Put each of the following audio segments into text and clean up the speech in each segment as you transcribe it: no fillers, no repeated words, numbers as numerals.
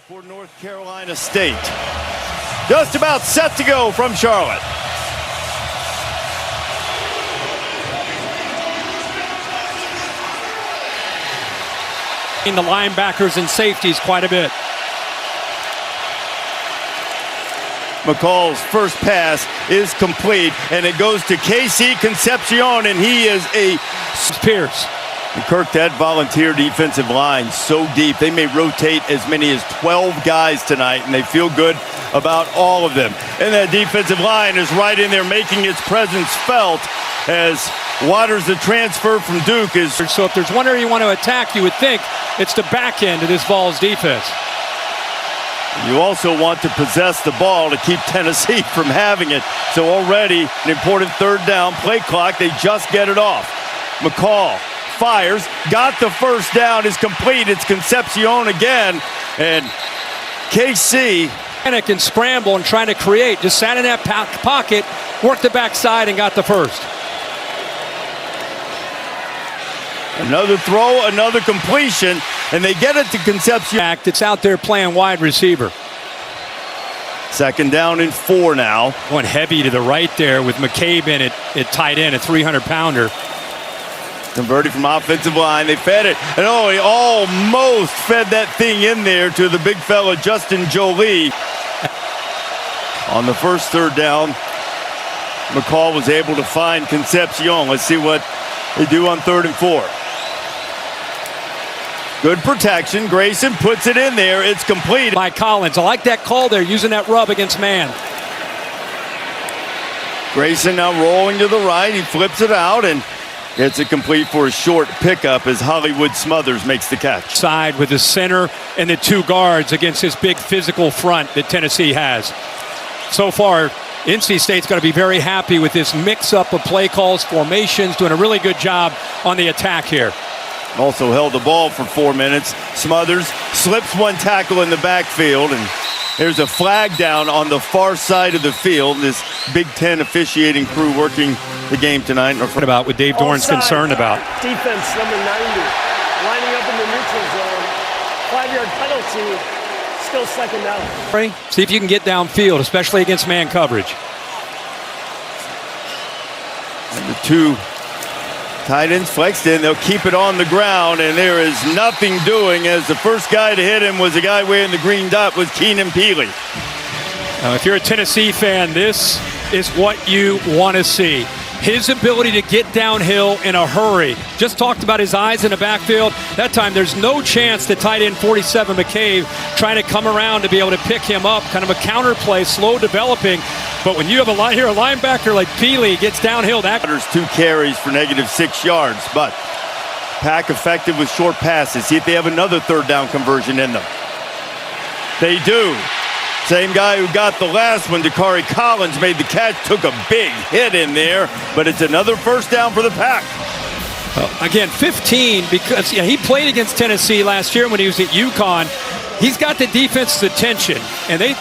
for North Carolina State. Just about set to go from Charlotte. In the linebackers and safeties quite a bit. McCall's first pass is complete, and it goes to KC Concepcion, and he is a Pierce. And Kirk, that volunteer defensive line so deep. They may rotate as many as 12 guys tonight, and they feel good about all of them. And that defensive line is right in there making its presence felt as Waters, the transfer from Duke, is... So if there's one area you want to attack, you would think it's the back end of this Vols defense. You also want to possess the ball to keep Tennessee from having it. So already an important third down, play clock, they just get it off. McCall fires, got the first down, is complete. It's Concepcion again, and KC panic and scramble and trying to create, just sat in that pocket, worked the backside and got the first. Another throw, another completion, and they get it to Concepcion. It's out there playing wide receiver. Second down and 4 now. One heavy to the right there with McCabe in it tight end, a 300-pounder. Converted from offensive line, they fed it, and he almost fed that thing in there to the big fella Justin Jolie. On the first third down, McCall was able to find Concepcion. Let's see what they do on 3rd and 4. Good protection. Grayson puts it in there. It's complete. By Collins. I like that call there, using that rub against man. Grayson now rolling to the right. He flips it out and gets it complete for a short pickup as Hollywood Smothers makes the catch. Side with the center and the 2 guards against this big physical front that Tennessee has. So far, NC State's going to be very happy with this mix-up of play calls, formations, doing a really good job on the attack here. Also held the ball for 4 minutes. Smothers slips one tackle in the backfield, and there's a flag down on the far side of the field. This Big Ten officiating crew working the game tonight. What about what Dave Doran's concerned about? Defense number 90, lining up in the neutral zone. 5-yard penalty, still second down. See if you can get downfield, especially against man coverage. And the 2 tight ends flexed in. They'll keep it on the ground, and there is nothing doing, as the first guy to hit him was a guy wearing the green dot, was Keenan Peely. Now, if you're a Tennessee fan, this is what you want to see. His ability to get downhill in a hurry. Just talked about his eyes in the backfield. That time there's no chance that tight end 47 McCabe trying to come around to be able to pick him up. Kind of a counter play, slow developing. But when you have a linebacker like Peely gets downhill, There's 2 carries for -6 yards, but Pack effective with short passes. See if they have another third down conversion in them. They do. Same guy who got the last one, Dakari Collins, made the catch, took a big hit in there, but it's another first down for the Pack. Again, 15, because he played against Tennessee last year when he was at UConn. He's got the defense's attention, and they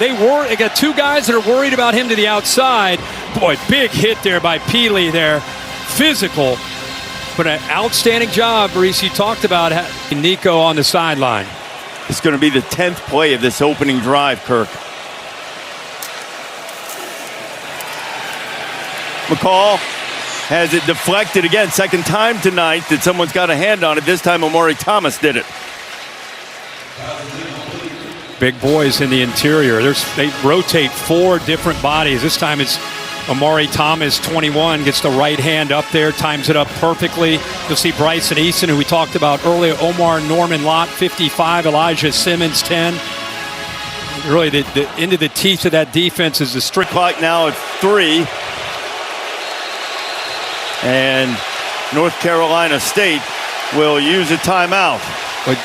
got 2 guys that are worried about him to the outside. Boy, big hit there by Peely there. Physical, but an outstanding job, Reese. You talked about Nico on the sideline. It's going to be the 10th play of this opening drive, Kirk. McCall has it deflected again. Second time tonight that someone's got a hand on it. This time Omari Thomas did it. Big boys in the interior. They rotate 4 different bodies. This time it's Omari Thomas, 21, gets the right hand up there, times it up perfectly. You'll see Bryson Easton, who we talked about earlier. Omar Norman Lott, 55. Elijah Simmons, 10. Really, the into the teeth of that defense is the strict clock now at 3. And North Carolina State will use a timeout. But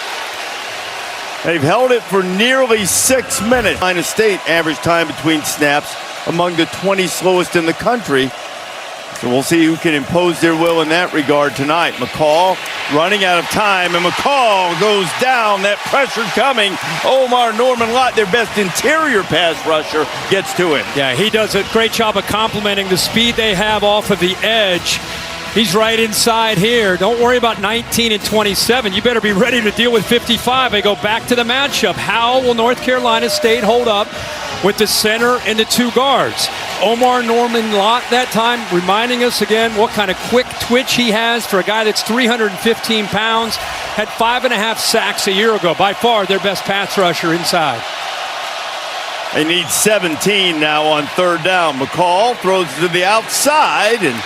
they've held it for nearly 6 minutes. Carolina State average time between snaps among the 20 slowest in the country. So we'll see who can impose their will in that regard tonight. McCall running out of time, and McCall goes down. That pressure coming. Omar Norman Lott, their best interior pass rusher, gets to him. Yeah, he does a great job of complementing the speed they have off of the edge. He's right inside here. Don't worry about 19 and 27. You better be ready to deal with 55. They go back to the matchup. How will North Carolina State hold up with the center and the two guards? Omar Norman Lott that time, reminding us again what kind of quick twitch he has for a guy that's 315 pounds. Had 5.5 sacks a year ago. By far their best pass rusher inside. They need 17 now on third down. McCall throws to the outside, and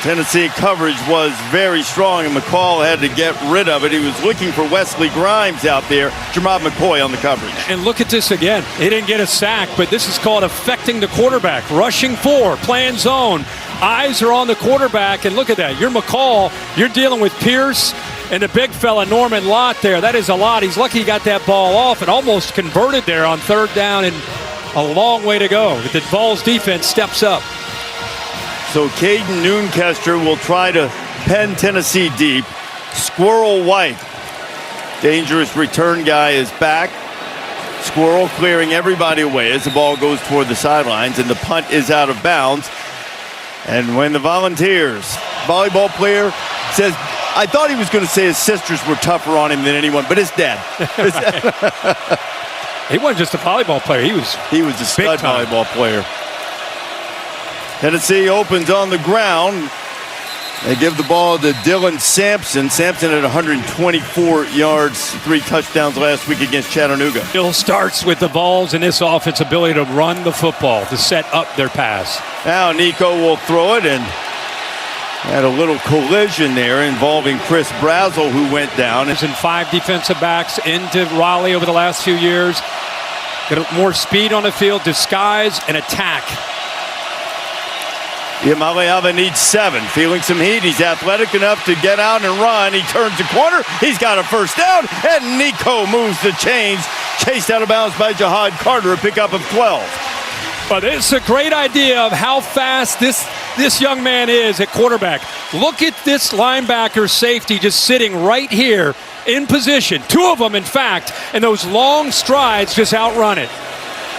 Tennessee coverage was very strong, and McCall had to get rid of it. He was looking for Wesley Grimes out there. Jamad McCoy on the coverage. And look at this again. He didn't get a sack, but this is called affecting the quarterback. Rushing 4, playing zone. Eyes are on the quarterback, and look at that. You're McCall. You're dealing with Pierce and the big fella Norman Lott there. That is a lot. He's lucky he got that ball off and almost converted there on third down, and a long way to go. The Vols defense steps up. So Caden Noonkester will try to pen Tennessee deep. Squirrel White, dangerous return guy, is back. Squirrel clearing everybody away as the ball goes toward the sidelines, and the punt is out of bounds. And when the Volunteers volleyball player says, I thought he was going to say his sisters were tougher on him than anyone, but his dad. He wasn't just a volleyball player. He was a stud volleyball player. Tennessee opens on the ground. They give the ball to Dylan Sampson. Sampson at 124 yards, 3 touchdowns last week against Chattanooga. Still starts with the Vols and this offense ability to run the football, to set up their pass. Now Nico will throw it, and had a little collision there involving Chris Brazel, who went down. There's 5 defensive backs into Raleigh over the last few years. Got more speed on the field, disguise, and attack. Maleava needs 7. Feeling some heat. He's athletic enough to get out and run. He turns the corner. He's got a first down. And Nico moves the chains. Chased out of bounds by Jihad Carter. A pickup of 12. But it's a great idea of how fast this young man is at quarterback. Look at this linebacker safety just sitting right here in position. 2 of them, in fact. And those long strides just outrun it.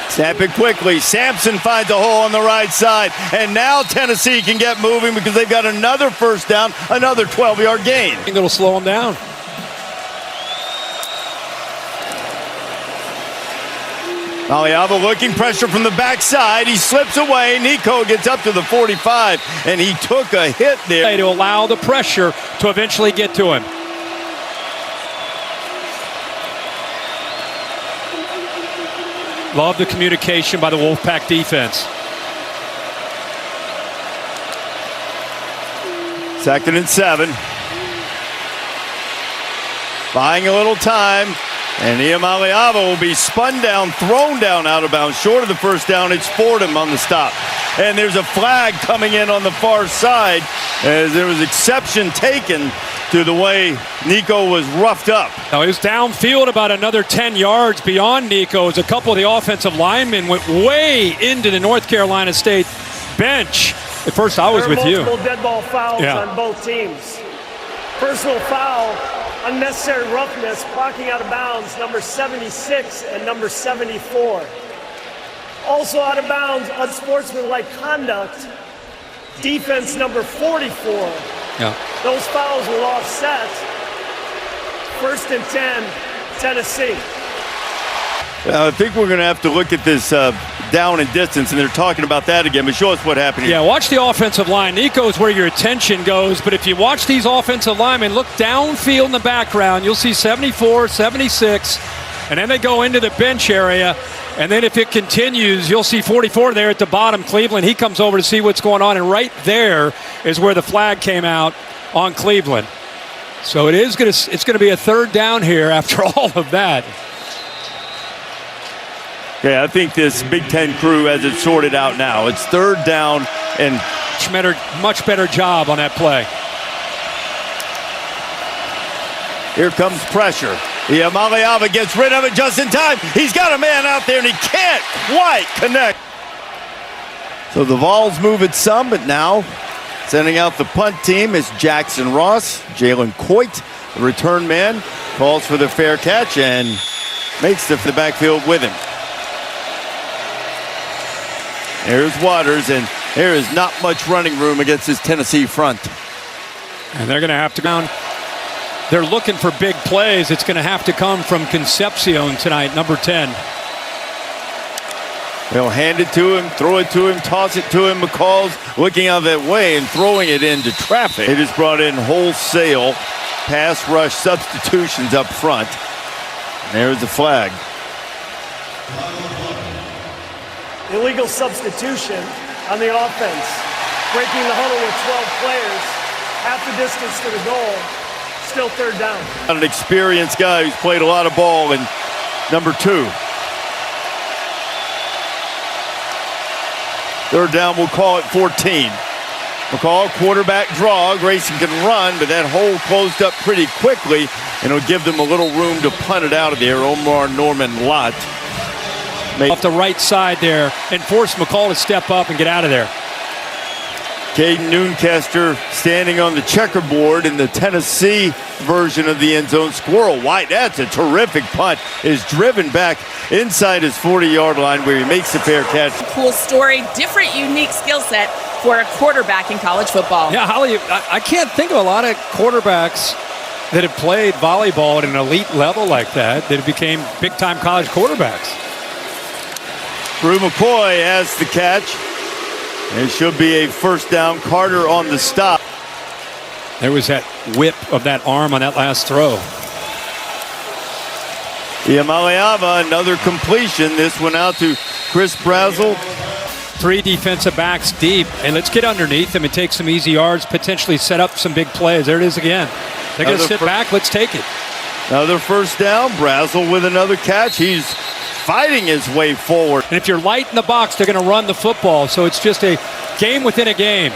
Snap it quickly. Sampson finds a hole on the right side. And now Tennessee can get moving because they've got another first down, another 12-yard gain. I think it'll slow them down. Maleava looking, pressure from the backside. He slips away. Nico gets up to the 45, and he took a hit there. To allow the pressure to eventually get to him. Love the communication by the Wolfpack defense. 2nd and 7. Buying a little time. And Maleava will be spun down, thrown down out of bounds. Short of the first down, it's Fordham on the stop. And there's a flag coming in on the far side as there was exception taken to the way Nico was roughed up. Now he was downfield about another 10 yards beyond Nico as a couple of the offensive linemen went way into the North Carolina State bench. At first I was with you. Multiple dead ball fouls on both teams. Personal foul, unnecessary roughness, blocking out of bounds, number 76 and number 74. Also out of bounds, unsportsmanlike conduct, defense number 44. Yeah. Those fouls will offset. 1st and 10, Tennessee. I think we're going to have to look at this down and distance, and they're talking about that again, but show us what happened here. Yeah, watch the offensive line. Nico's where your attention goes, but if you watch these offensive linemen, look downfield in the background, you'll see 74, 76, and then they go into the bench area, and then if it continues, you'll see 44 there at the bottom. Cleveland, he comes over to see what's going on, and right there is where the flag came out on Cleveland. So it's going to be a 3rd down here after all of that. Yeah, I think this Big Ten crew has it sorted out now. It's 3rd down and much better job on that play. Here comes pressure. Maleava gets rid of it just in time. He's got a man out there and he can't quite connect. So the Vols move it some, but now sending out the punt team is Jackson Ross. Jalen Coit, the return man, calls for the fair catch and makes the backfield with him. There's Waters, and There is not much running room against this Tennessee front. And they're going to have to down. They're looking for big plays. It's going to have to come from Concepcion tonight, number 10. They'll hand it to him, throw it to him, toss it to him. McCall's looking out of that way and throwing it into traffic. They just brought in wholesale pass rush substitutions up front. And there's the flag. Illegal substitution on the offense. Breaking the huddle with 12 players. Half the distance to the goal. Still third down. An experienced guy who's played a lot of ball in number 2. Third down, we'll call it 14. McCall, quarterback draw. Grayson can run, but that hole closed up pretty quickly, and it'll give them a little room to punt it out of there. Omar Norman Lott. Off the right side there and force McCall to step up and get out of there. Caden Noonkester standing on the checkerboard in the Tennessee version of the end zone. Squirrel White, that's a terrific punt, is driven back inside his 40-yard line where he makes the fair catch. Cool story, different, unique skill set for a quarterback in college football. Yeah, Holly, I can't think of a lot of quarterbacks that have played volleyball at an elite level like that became big-time college quarterbacks. Drew McCoy has the catch. It should be a first down. Carter on the stop. There was that whip of that arm on that last throw. Iamaleava, another completion. This one out to Chris Brazel. 3 defensive backs deep. And let's get underneath them and take some easy yards, potentially set up some big plays. There it is again. They're going to sit back. Let's take it. Another first down. Brazel with another catch. He's fighting his way forward. And if you're light in the box, they're going to run the football. So it's just a game within a game.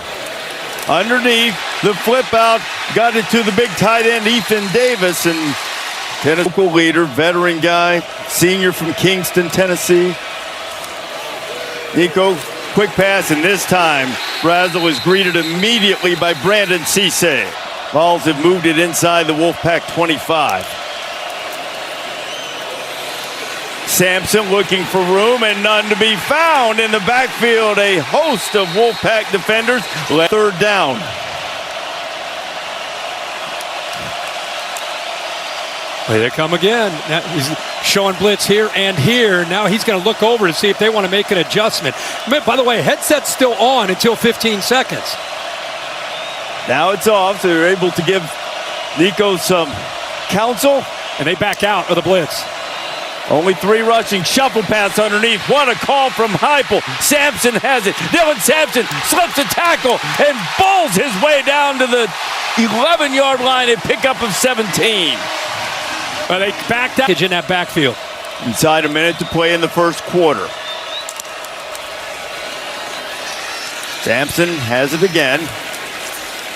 Underneath, the flip out, got it to the big tight end, Ethan Davis, and Tennessee local leader, veteran guy, senior from Kingston, Tennessee. Nico, quick pass, and this time, Brazel is greeted immediately by Brandon Cisse. Vols have moved it inside the Wolfpack 25. Sampson looking for room and none to be found in the backfield. A host of Wolfpack defenders. Third down. Well, they come again. Now he's showing blitz here and here. Now he's going to look over to see if they want to make an adjustment. By the way, headset's still on until 15 seconds. Now it's off, so they're able to give Nico some counsel. And they back out of the blitz. Only 3 rushing, shuffle pass underneath. What a call from Heupel. Sampson has it. Dylan Sampson slips a tackle and bowls his way down to the 11-yard line, a pickup of 17. Well, they backed out in that backfield. Inside a minute to play in the first quarter. Sampson has it again.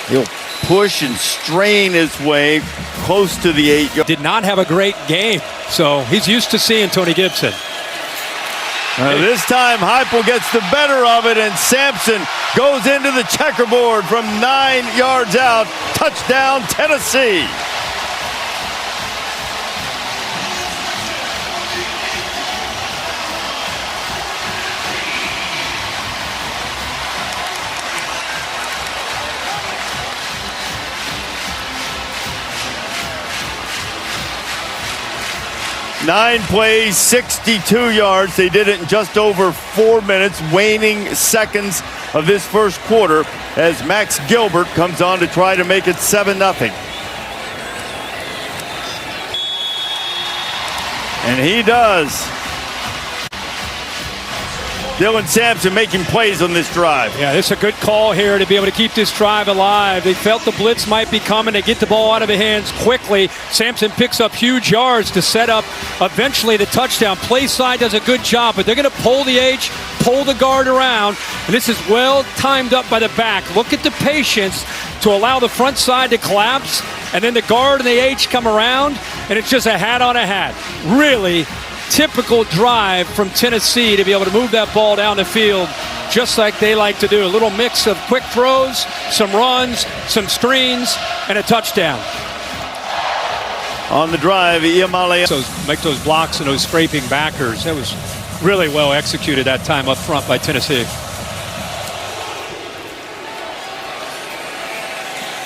He'll push and strain his way close to the 8-yard. Did not have a great game, so he's used to seeing Tony Gibson. This time, Heupel gets the better of it, and Sampson goes into the checkerboard from 9 yards out. Touchdown, Tennessee. Nine plays, 62 yards. They did it in just over 4 minutes, waning seconds of this first quarter as Max Gilbert comes on to try to make it 7-0. And he does. Dylan Sampson making plays on this drive. Yeah, this is a good call here to be able to keep this drive alive. They felt the blitz might be coming. They get the ball out of their hands quickly. Sampson picks up huge yards to set up eventually the touchdown. Play side does a good job, but they're going to pull the H, pull the guard around. And this is well timed up by the back. Look at the patience to allow the front side to collapse, and then the guard and the H come around, and it's just a hat on a hat. Really typical drive from Tennessee to be able to move that ball down the field just like they like to do. A little mix of quick throws, some runs, some screens, and a touchdown. On the drive, Iamale. So make those blocks and those scraping backers. That was really well executed that time up front by Tennessee.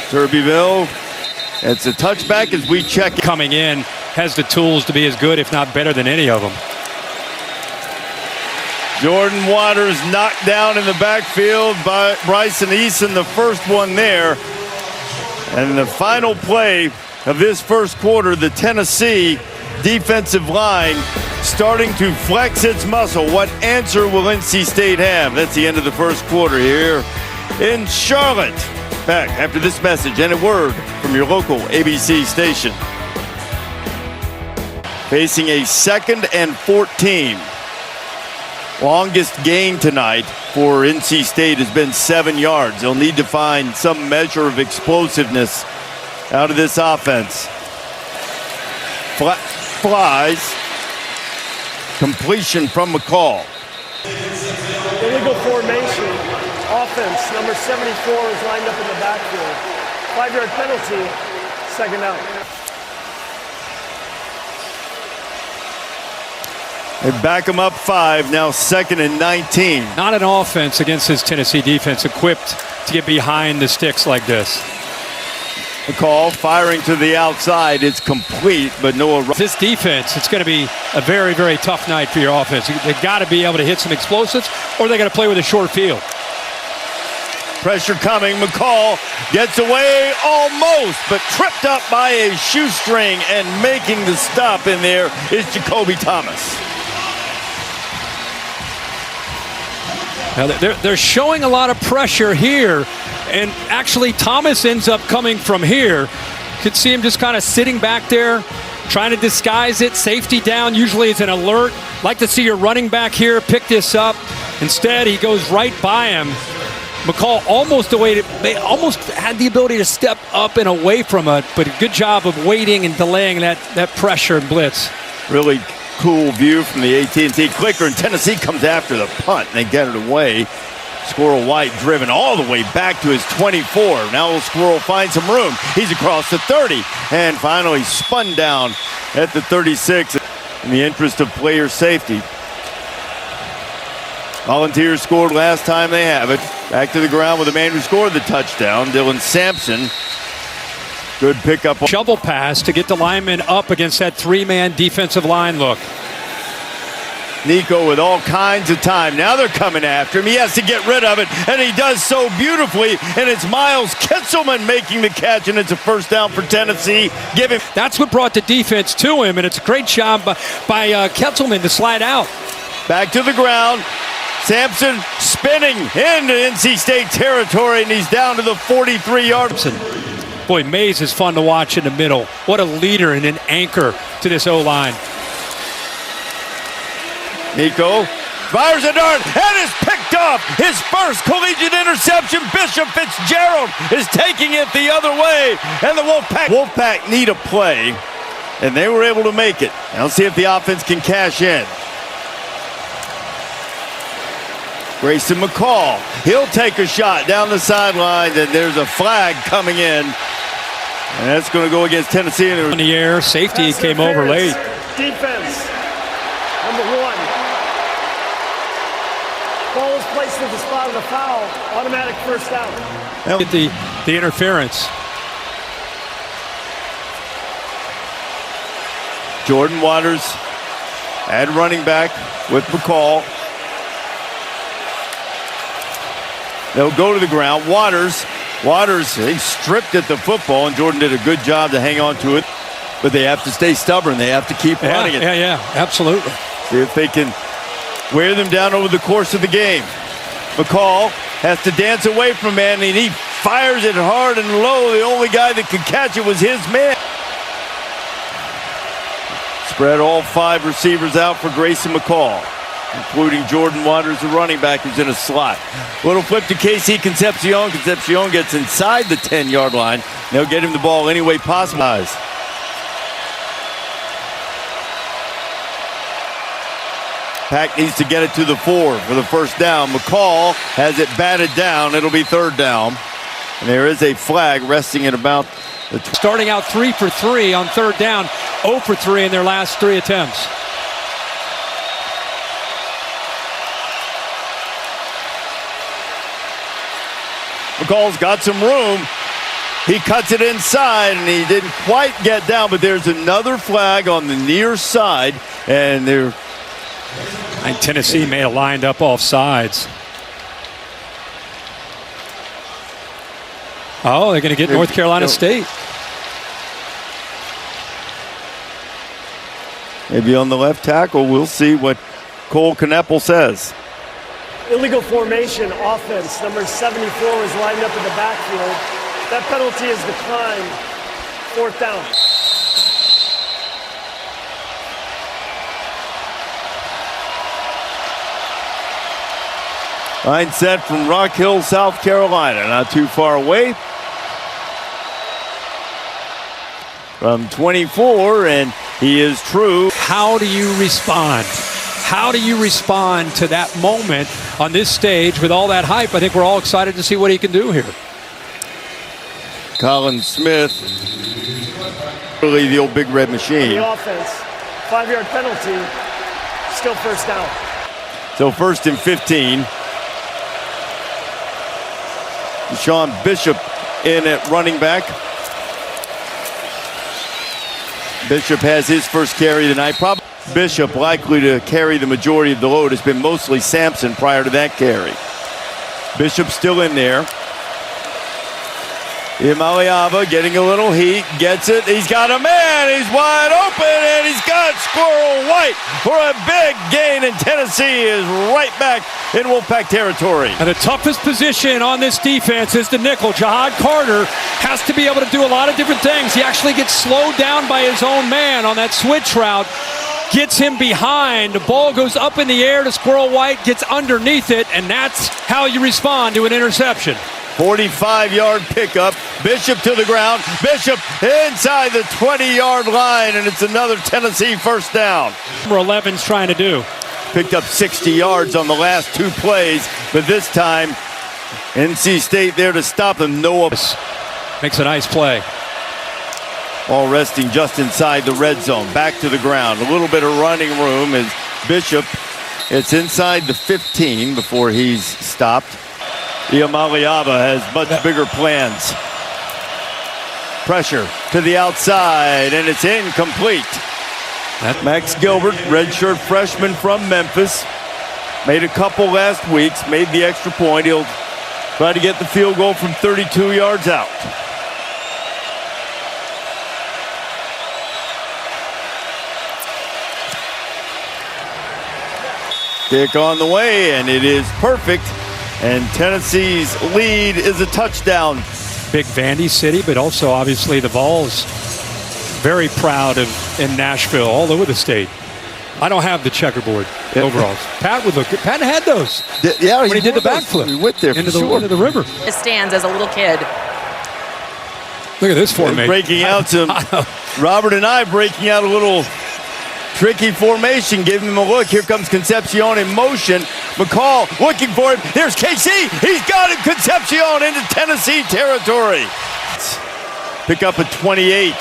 Turbeville, it's a touchback as we check it. Coming in, has the tools to be as good, if not better than any of them. Jordan Waters knocked down in the backfield by Bryson Eason, the first one there. And the final play of this first quarter, the Tennessee defensive line starting to flex its muscle. What answer will NC State have? That's the end of the first quarter here in Charlotte. Back after this message and a word from your local ABC station. Facing a 2nd and 14. Longest gain tonight for NC State has been 7 yards. They'll need to find some measure of explosiveness out of this offense. Flies. Completion from McCall. Illegal formation. Offense. Number 74 is lined up in the backfield. 5-yard penalty. 2nd out. They back them up 5, now 2nd and 19. Not an offense against this Tennessee defense equipped to get behind the sticks like this. McCall firing to the outside. It's complete, but no. This defense, it's going to be a very, very tough night for your offense. They've got to be able to hit some explosives, or they got to play with a short field. Pressure coming. McCall gets away almost, but tripped up by a shoestring, and making the stop in there is Jacoby Thomas. Now they're showing a lot of pressure here, and actually Thomas ends up coming from here. Could see him just kind of sitting back there, trying to disguise it. Safety down, usually it's an alert. Like to see your running back here pick this up. Instead, he goes right by him. McCall almost they almost had the ability to step up and away from it, but a good job of waiting and delaying that pressure and blitz. Really cool view from the AT&T clicker, and Tennessee comes after the punt, and they get it away. Squirrel White driven all the way back to his 24. Now will Squirrel find some room. He's across the 30, and finally spun down at the 36 in the interest of player safety. Volunteers scored last time they have it. Back to the ground with the man who scored the touchdown, Dylan Sampson. Good pickup. Shovel pass to get the lineman up against that 3-man defensive line look. Nico with all kinds of time. Now they're coming after him. He has to get rid of it, and he does so beautifully. And it's Miles Kitzelman making the catch, and it's a first down for Tennessee. That's what brought the defense to him, and it's a great job by Kitzelman to slide out. Back to the ground. Sampson spinning into NC State territory, and he's down to the 43-yard. Boy, Mays is fun to watch in the middle. What a leader and an anchor to this O-line. Nico fires a dart and is picked off. His first collegiate interception. Bishop Fitzgerald is taking it the other way. And the Wolfpack need a play, and they were able to make it. Now let's see if the offense can cash in. Grayson McCall, he'll take a shot down the sideline, and there's a flag coming in. And that's going to go against Tennessee. In the air, safety came over late. Defense, number 1. Ball is placed at the spot of the foul. Automatic first down. Get the interference. Jordan Waters at running back with McCall. They'll go to the ground. Waters, they stripped at the football, and Jordan did a good job to hang on to it. But they have to stay stubborn. They have to keep running it. Yeah, absolutely. See if they can wear them down over the course of the game. McCall has to dance away from man, and he fires it hard and low. The only guy that could catch it was his man. Spread all 5 receivers out for Grayson McCall, including Jordan Waters, the running back, who's in a slot. Little flip to KC Concepcion. Concepcion gets inside the 10-yard line. They'll get him the ball any way possible. Pack needs to get it to the 4 for the first down. McCall has it batted down. It'll be 3rd down. And there is a flag resting at about the starting out 3 for 3 on 3rd down, 0 for 3 in their last 3 attempts. McCall's got some room. He cuts it inside, and he didn't quite get down, but there's another flag on the near side, and they're... And Tennessee may have lined up off sides. Oh, they're going to get North Carolina State. Maybe on the left tackle. We'll see what Cole Kneppel says. Illegal formation offense. Number 74 was lined up in the backfield. That penalty is declined. 4th down. Line set from Rock Hill, South Carolina. Not too far away. From 24, and he is true. How do you respond? How do you respond to that moment on this stage with all that hype? I think we're all excited to see what he can do here. Colin Smith, really the old Big Red Machine. The offense, 5-yard penalty, still 1st down. So 1st and 15. Sean Bishop in at running back. Bishop has his first carry tonight. Probably Bishop likely to carry the majority of the load. It's been mostly Sampson prior to that carry. Bishop still in there. Imaliava getting a little heat, gets it. He's got a man, he's wide open, and he's got Squirrel White for a big gain, and Tennessee is right back in Wolfpack territory. And the toughest position on this defense is the nickel. Jahad Carter has to be able to do a lot of different things. He actually gets slowed down by his own man on that switch route. Gets him behind. The ball goes up in the air to Squirrel White, gets underneath it, and that's how you respond to an interception. 45-yard pickup. Bishop to the ground. Bishop inside the 20-yard line, and it's another Tennessee 1st down. Number 11's trying to do. Picked up 60 yards on the last 2 plays, but this time NC State there to stop them. Noah makes a nice play. All resting just inside the red zone. Back to the ground. A little bit of running room as Bishop. It's inside the 15 before he's stopped. Iamaliava has much bigger plans. Pressure to the outside, and it's incomplete. Max Gilbert, redshirt freshman from Memphis. Made a couple last weeks, made the extra point. He'll try to get the field goal from 32 yards out. Kick on the way, and it is perfect. And Tennessee's lead is a touchdown. Big Vandy City, but also obviously the Vols very proud of in Nashville, all over the state. I don't have the checkerboard overalls. Pat had those. Yeah, when he did the backflip. He went there into the river. It stands as a little kid. Look at this formation. Breaking out some. Robert and I breaking out a little tricky formation, giving him a look. Here comes Concepcion in motion. McCall looking for him. There's KC. He's got him. Concepcion into Tennessee territory. Pick up a 28.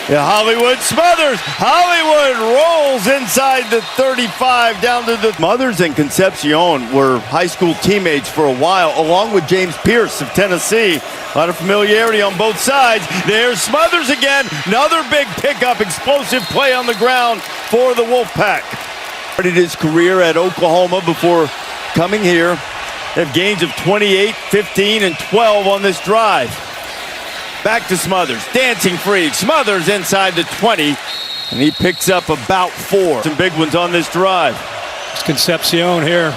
Yeah, Hollywood Smothers. Hollywood rolls inside the 35 down to the... Smothers and Concepcion were high school teammates for a while, along with James Pierce of Tennessee. A lot of familiarity on both sides. There's Smothers again. Another big pickup, explosive play on the ground for the Wolfpack. Started his career at Oklahoma before coming here. They have gains of 28, 15, and 12 on this drive. Back to Smothers, dancing free. Smothers inside the 20, and he picks up about 4. Some big ones on this drive. It's Concepcion here.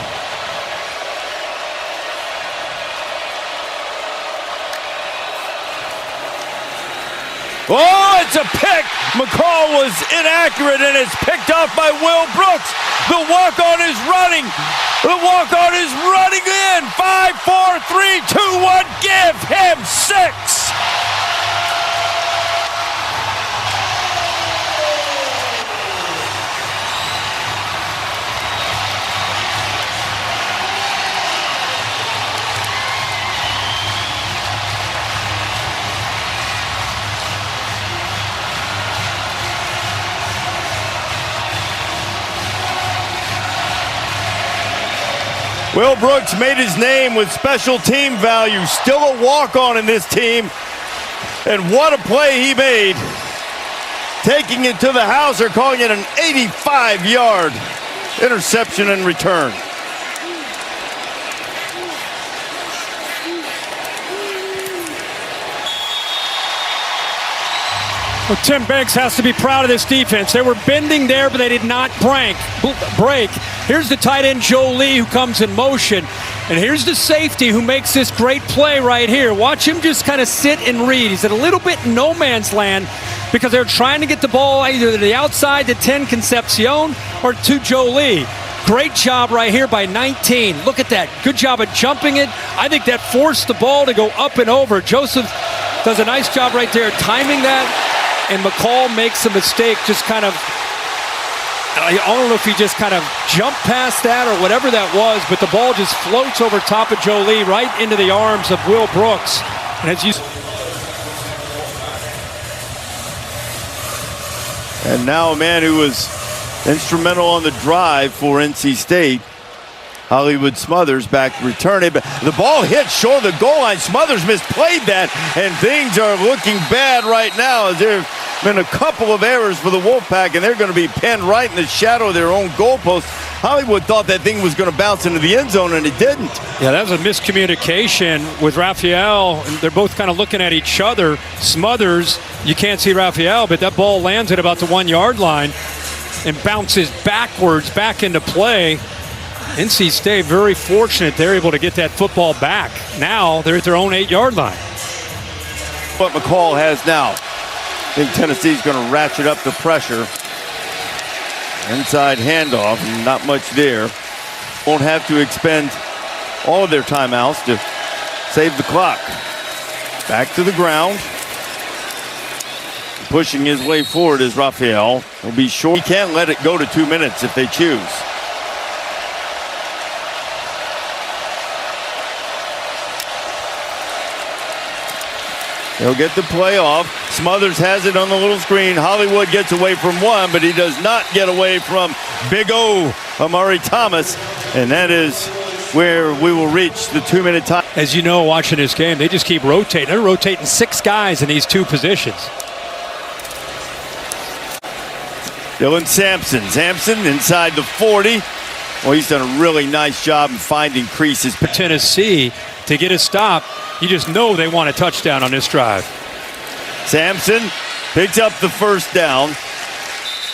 Oh, it's a pick. McCall was inaccurate, and it's picked off by Will Brooks. The walk-on is running. The walk-on is running in. 5, 4, 3, 2, 1. Give him 6. Will Brooks made his name with special team value. Still a walk-on in this team. And what a play he made. Taking it to the house, or calling it an 85-yard interception and return. Well, Tim Banks has to be proud of this defense. They were bending there, but they did not break. Here's the tight end, Joe Lee, who comes in motion. And here's the safety who makes this great play right here. Watch him just kind of sit and read. He's at a little bit no man's land because they're trying to get the ball either to the outside to 10 Concepcion or to Joe Lee. Great job right here by 19. Look at that. Good job of jumping it. I think that forced the ball to go up and over. Joseph does a nice job right there timing that. And McCall makes a mistake, just kind of, I don't know if he just kind of jumped past that or whatever that was, but the ball just floats over top of Joe Lee right into the arms of Will Brooks. And as you... And now a man who was instrumental on the drive for NC State, Hollywood Smothers, back to return it. But the ball hit short of the goal line. Smothers misplayed that, and things are looking bad right now as there have been a couple of errors for the Wolfpack, and they're going to be pinned right in the shadow of their own goalpost. Hollywood thought that thing was going to bounce into the end zone, and it didn't. Yeah, that was a miscommunication with Raphael. They're both kind of looking at each other. Smothers, you can't see Raphael, but that ball lands at about the 1 yard line and bounces backwards back into play. NC State very fortunate they're able to get that football back. Now they're at their own 8 yard line. What McCall has now. I think Tennessee's going to ratchet up the pressure. Inside handoff, not much there. Won't have to expend all of their timeouts to save the clock. Back to the ground. Pushing his way forward is Raphael. He'll be short. He can't let it go to 2 minutes if they choose. He'll get the play off. Smothers has it on the little screen. Hollywood gets away from one, but he does not get away from Big O, Amari Thomas. And that is where we will reach the 2 minute time. As you know, watching this game, they just keep rotating. They're rotating 6 guys in these 2 positions. Dylan Sampson. Sampson inside the 40. Well, he's done a really nice job in finding creases. For Tennessee to get a stop, you just know they want a touchdown on this drive. Sampson picks up the first down.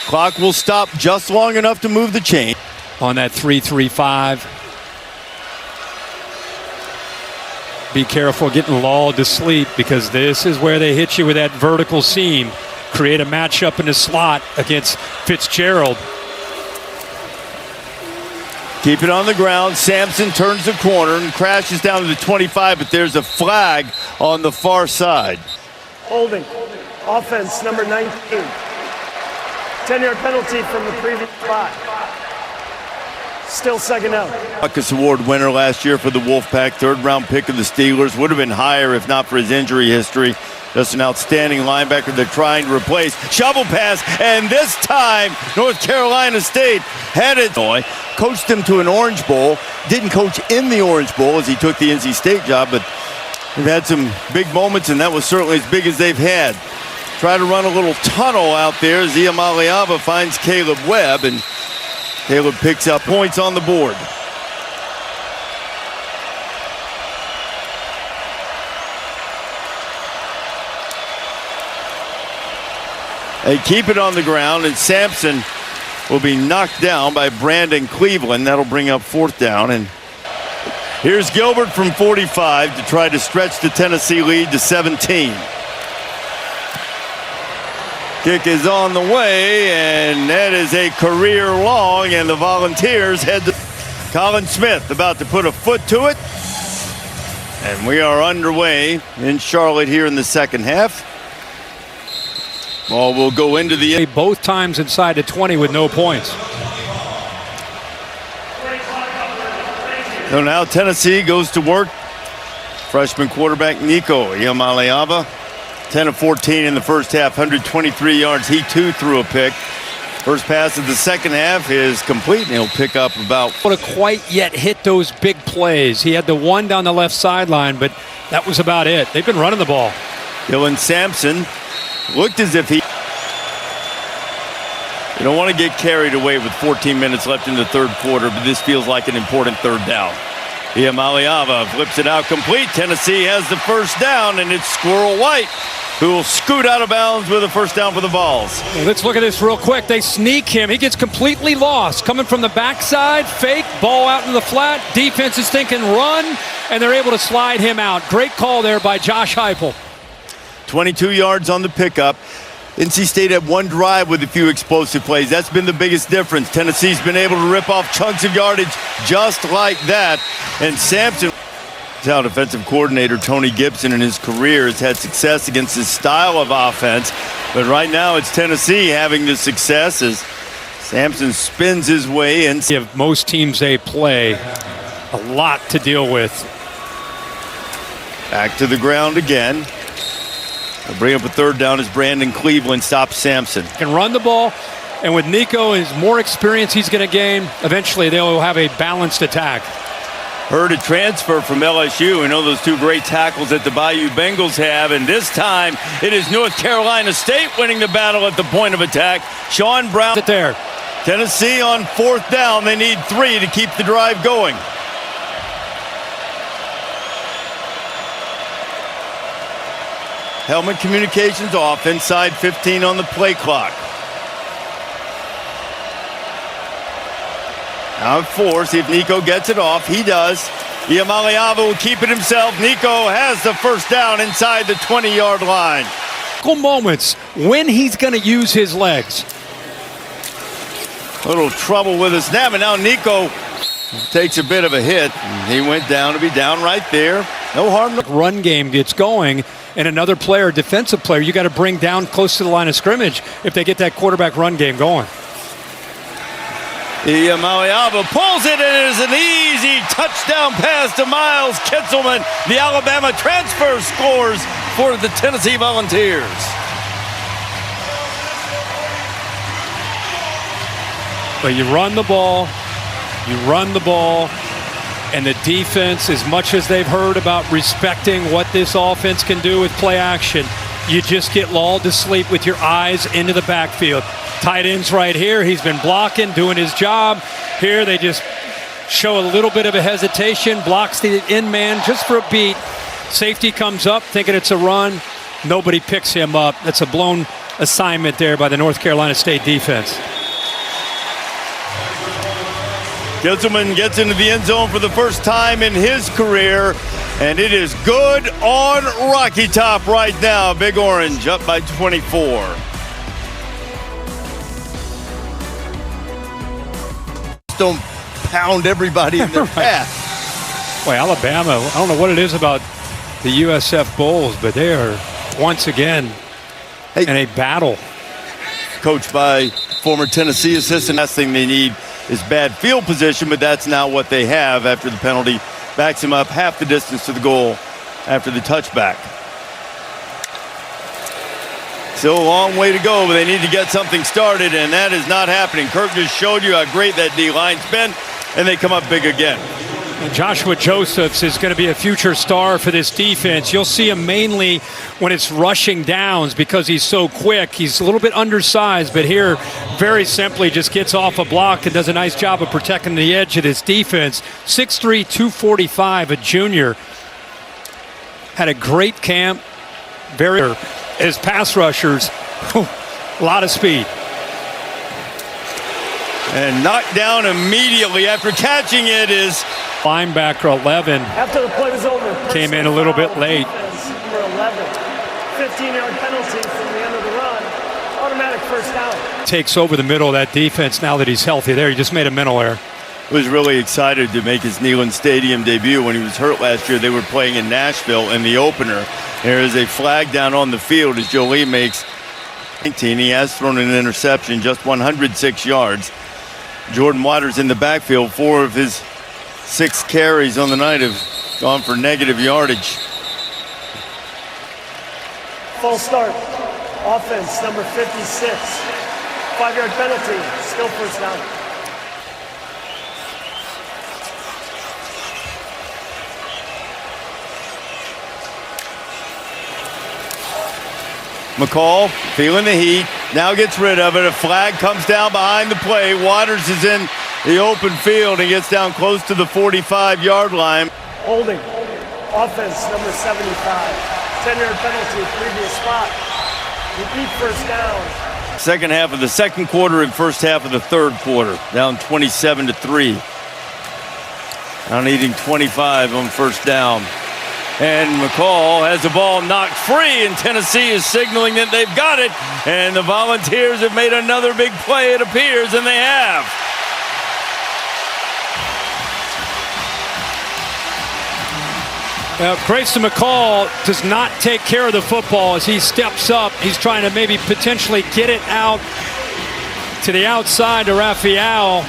Clock will stop just long enough to move the chain. On that 3-3-5. Be careful getting lulled to sleep because this is where they hit you with that vertical seam. Create a matchup in the slot against Fitzgerald. Keep it on the ground. Sampson turns the corner and crashes down to the 25, but there's a flag on the far side. Holding. Offense, number 19. 10-yard penalty from the previous spot. Still second out. Buckus Award winner last year for the Wolfpack. 3rd-round pick of the Steelers. Would have been higher if not for his injury history. Just an outstanding linebacker they're trying to replace. Shovel pass, and this time North Carolina State had it. Coached him to an Orange Bowl. Didn't coach in the Orange Bowl as he took the NC State job, but they've had some big moments, and that was certainly as big as they've had. Try to run a little tunnel out there. Zia Maliava finds Caleb Webb, and Caleb picks up points on the board. They keep it on the ground, and Sampson will be knocked down by Brandon Cleveland. That'll bring up 4th down. And here's Gilbert from 45 to try to stretch the Tennessee lead to 17. Kick is on the way, and that is a career long, and the Volunteers head to Colin Smith about to put a foot to it. And we are underway in Charlotte here in the second half. Ball will go into the... Both times inside the 20 with no points. So now Tennessee goes to work. Freshman quarterback Nico Iamaleava, 10 of 14 in the first half, 123 yards. He too threw a pick. First pass of the second half is complete, and he'll pick up about. Would have quite yet hit those big plays. He had the one down the left sideline, but that was about it. They've been running the ball. Dylan Sampson looked as if he. You don't want to get carried away with 14 minutes left in the third quarter, but this feels like an important third down. Iamaleava flips it out complete. Tennessee has the first down, and it's Squirrel White who will scoot out of bounds with a first down for the Vols. Well, let's look at this real quick. They sneak him. He gets completely lost. Coming from the backside, fake, ball out in the flat. Defense is thinking run, and they're able to slide him out. Great call there by Josh Heupel. 22 yards on the pickup. NC State had one drive with a few explosive plays. That's been the biggest difference. Tennessee's been able to rip off chunks of yardage just like that. And Sampson, how defensive coordinator Tony Gibson in his career has had success against this style of offense. But right now it's Tennessee having the success as Sampson spins his way in. Give most teams they play a lot to deal with. Back to the ground again. They'll bring up a third down as Brandon Cleveland stops Sampson. Can run the ball, and with Nico and his more experience he's going to gain, eventually they'll have a balanced attack. Heard a transfer from LSU. We know those two great tackles that the Bayou Bengals have, and this time it is North Carolina State winning the battle at the point of attack. Sean Brown there. Tennessee on fourth down. They need 3 to keep the drive going. Helmet communications off, inside 15 on the play clock. Now at 4, see if Nico gets it off. He does. Iamaleava will keep it himself. Nico has the first down inside the 20-yard line. Moments when he's going to use his legs. A little trouble with his snap, and now Nico takes a bit of a hit. He went down to be down right there. No harm. Run game gets going, and another player, defensive player, you got to bring down close to the line of scrimmage if they get that quarterback run game going. Iamaleava pulls it, and it is an easy touchdown pass to Miles Kitzelman. The Alabama transfer scores for the Tennessee Volunteers. But you run the ball, and the defense, as much as they've heard about respecting what this offense can do with play action, you just get lulled to sleep with your eyes into the backfield. Tight end's right here. He's been blocking, doing his job. Here they just show a little bit of a hesitation, blocks the end man just for a beat. Safety comes up thinking it's a run. Nobody picks him up. That's a blown assignment there by the North Carolina State defense. Kitzelman gets into the end zone for the first time in his career, and it is good on Rocky Top right now. Big Orange up by 24. Don't pound everybody in their path. Boy, Alabama, I don't know what it is about the USF Bulls, but they are once again in a battle. Coached by former Tennessee assistant. Last thing they need is bad field position, but that's now what they have after the penalty backs him up half the distance to the goal after the touchback. Still a long way to go, but they need to get something started, and that is not happening. Kirk just showed you how great that D-line's been, and they come up big again. Joshua Josephs is going to be a future star for this defense. You'll see him mainly when it's rushing downs because he's so quick. He's a little bit undersized, but here very simply just gets off a block and does a nice job of protecting the edge of this defense. 6'3", 245, a junior. Had a great camp. Very as pass rushers, a lot of speed. And knocked down immediately after catching it is linebacker 11. After the play was over, came in a little bit late. Number 11, 15-yard penalty from the end of the run, automatic first down. Takes over the middle of that defense now that he's healthy there. He just made a mental error. Was really excited to make his Neyland Stadium debut. When he was hurt last year, they were playing in Nashville in the opener. There is a flag down on the field as Jolie makes 19. He has thrown an interception, just 106 yards. Jordan Waters in the backfield. 4 of his 6 carries on the night have gone for negative yardage. Full start. Offense, number 56. 5-yard penalty, still first down. McCall feeling the heat, now gets rid of it. A flag comes down behind the play. Waters is in the open field and gets down close to the 45-yard line. Holding. Offense, number 75. 10-yard penalty, previous spot. Repeat first down. Second half of the second quarter and first half of the third quarter. Down 27-3. Now needing 25 on first down. And McCall has the ball knocked free, and Tennessee is signaling that they've got it. And the Volunteers have made another big play, it appears, and they have. Grayson McCall does not take care of the football as he steps up. He's trying to maybe potentially get it out to the outside to Raphael.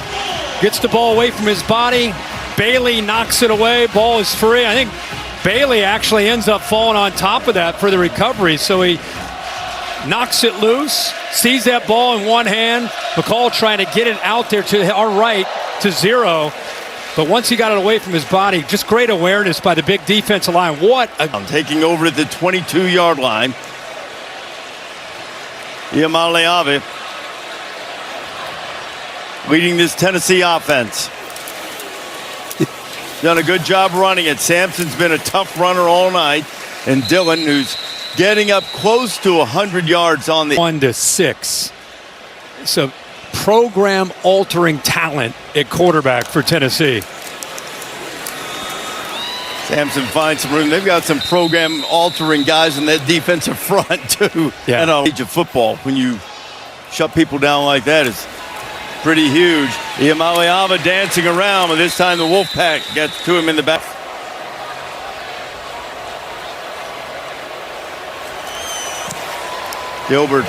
Gets the ball away from his body. Bailey knocks it away. Ball is free. I think Bailey actually ends up falling on top of that for the recovery. So he knocks it loose, sees that ball in one hand. McCall trying to get it out there to our right to zero. But once he got it away from his body, just great awareness by the big defensive line. What a... Taking over at the 22-yard line. Iamaleave leading this Tennessee offense. Done a good job running it. Sampson's been a tough runner all night. And Dillon, who's getting up close to 100 yards on the... 1-6. So program-altering talent at quarterback for Tennessee. Sampson finds some room. They've got some program-altering guys in that defensive front, too. Yeah. And on age of football, when you shut people down like that, it's pretty huge. Iamaleava dancing around, but this time the Wolfpack gets to him in the back. Gilbert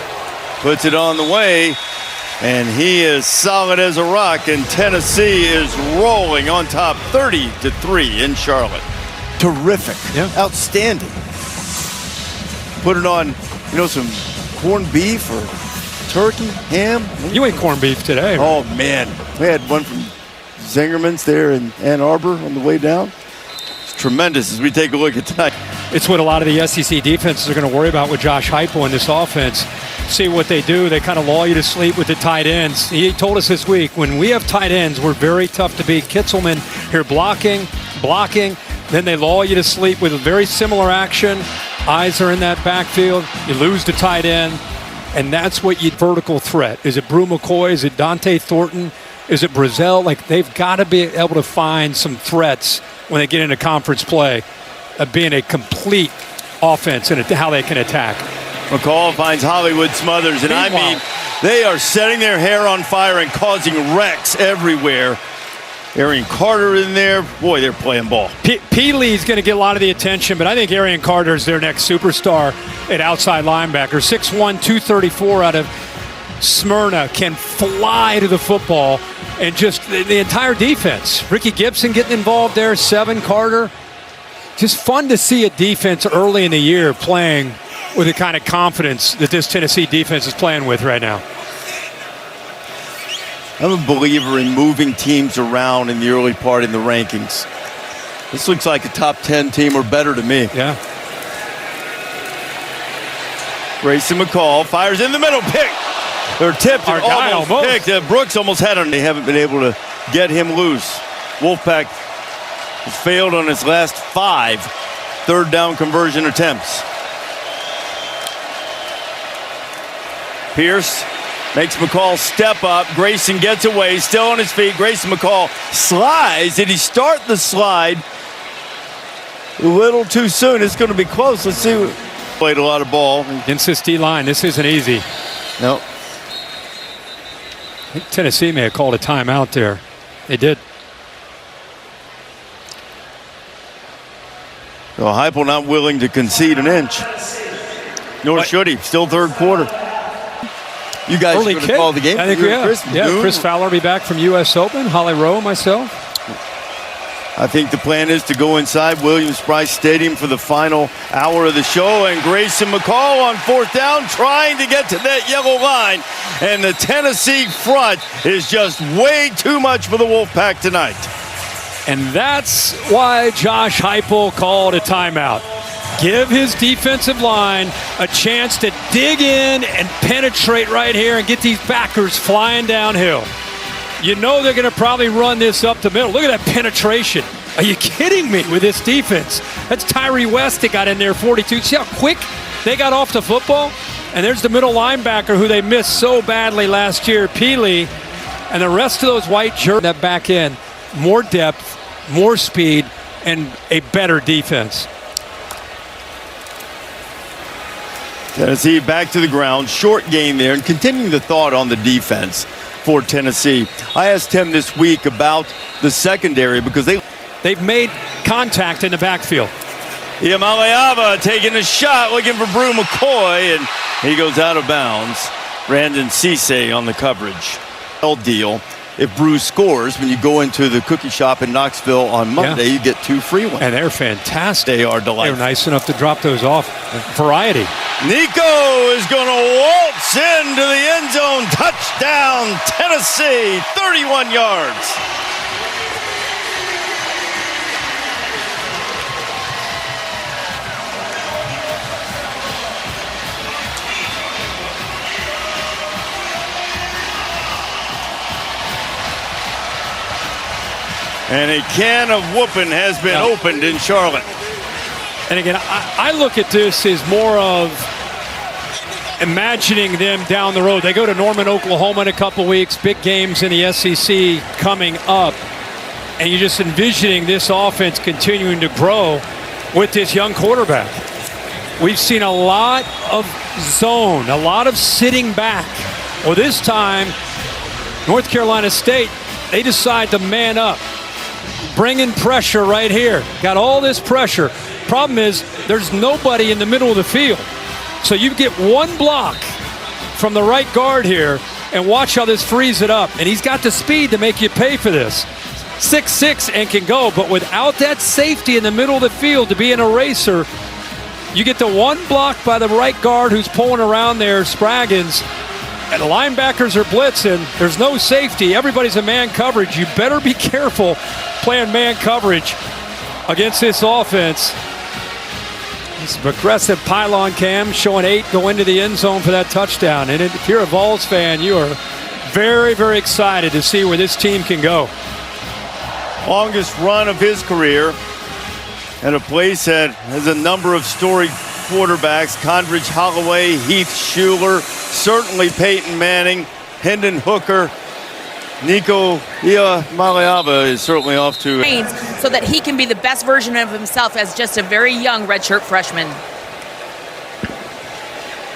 puts it on the way, and he is solid as a rock, and Tennessee is rolling on top 30-3 in Charlotte. Terrific. Yeah. Outstanding. Put it on, some corned beef or turkey, ham. You ate corned beef today. Oh, man. We had one from Zingerman's there in Ann Arbor on the way down. It's tremendous as we take a look at tonight. It's what a lot of the SEC defenses are going to worry about with Josh Heupel in this offense. See what they do. They kind of lull you to sleep with the tight ends. He told us this week, when we have tight ends, we're very tough to beat. Kitzelman here blocking. Then they lull you to sleep with a very similar action. Eyes are in that backfield. You lose the tight end. And that's what you vertical threat. Is it Brew McCoy? Is it Dante Thornton? Is it Brazel? Like, they've got to be able to find some threats when they get into conference play of being a complete offense and how they can attack. McCall finds Hollywood Smothers, and Meanwhile, I mean, they are setting their hair on fire and causing wrecks everywhere. Arian Carter in there. Boy, they're playing ball. Peely's going to get a lot of the attention, but I think Arian Carter is their next superstar at outside linebacker. 6'1", 234 out of Smyrna, can fly to the football, and just the entire defense. Ricky Gibson getting involved there, 7, Carter. Just fun to see a defense early in the year playing with the kind of confidence that this Tennessee defense is playing with right now. I'm a believer in moving teams around in the early part in the rankings. This looks like a top 10 team or better to me. Yeah. Grayson McCall fires in the middle, pick. Or tipped, Our guy almost picked. Brooks almost had him. They haven't been able to get him loose. Wolfpack has failed on his last 5 third down conversion attempts. Pierce makes McCall step up. Grayson gets away, still on his feet. Grayson McCall slides. Did he start the slide a little too soon? It's going to be close. Let's see. Played a lot of ball. Against this D-line, this isn't easy. No. I think Tennessee may have called a timeout there. They did. Well, Heupel not willing to concede an inch. Nor should he. Still third quarter. You guys Early are going kick. to call the game? I think we have. Chris Fowler will be back from U.S. Open. Holly Rowe, myself. I think the plan is to go inside Williams-Brice Stadium for the final hour of the show. And Grayson McCall on fourth down trying to get to that yellow line. And the Tennessee front is just way too much for the Wolfpack tonight. And that's why Josh Heupel called a timeout. Give his defensive line a chance to dig in and penetrate right here and get these backers flying downhill. You know they're going to probably run this up the middle. Look at that penetration. Are you kidding me with this defense? That's Tyree West that got in there 42. See how quick they got off the football? And there's the middle linebacker who they missed so badly last year, Peely. And the rest of those white jerseys that back end. More depth, more speed, and a better defense. Tennessee back to the ground. Short gain there. And continuing the thought on the defense for Tennessee. I asked him this week about the secondary because they've made contact in the backfield. Maleava taking a shot, looking for Brew McCoy, and he goes out of bounds. Brandon Cisse on the coverage. Deal. If Brew scores, when you go into the cookie shop in Knoxville on Monday, you get 2 free ones. And they're fantastic. They are delightful. They're nice enough to drop those off. Variety. Nico is going to waltz into the end zone. Touchdown, Tennessee, 31 yards. And a can of whooping has been opened in Charlotte. And again, I look at this as more of imagining them down the road. They go to Norman, Oklahoma in a couple weeks, big games in the SEC coming up. And you're just envisioning this offense continuing to grow with this young quarterback. We've seen a lot of zone, a lot of sitting back. Well, this time, North Carolina State, they decide to man up. Bringing pressure right here. Got all this pressure. Problem is, there's nobody in the middle of the field. So you get one block from the right guard here, and watch how this frees it up. And he's got the speed to make you pay for this. 6'6" and can go, but without that safety in the middle of the field to be an eraser, you get the one block by the right guard who's pulling around there, Spraggins, and the linebackers are blitzing. There's no safety. Everybody's in man coverage. You better be careful playing man coverage against this offense. This progressive pylon cam showing 8 go into the end zone for that touchdown. And if you're a Vols fan, you are very, very excited to see where this team can go. Longest run of his career at a place that has a number of storied quarterbacks. Condridge Holloway, Heath Schuler, certainly Peyton Manning, Hendon Hooker. Nico Maleava is certainly off to so that he can be the best version of himself as just a very young redshirt freshman.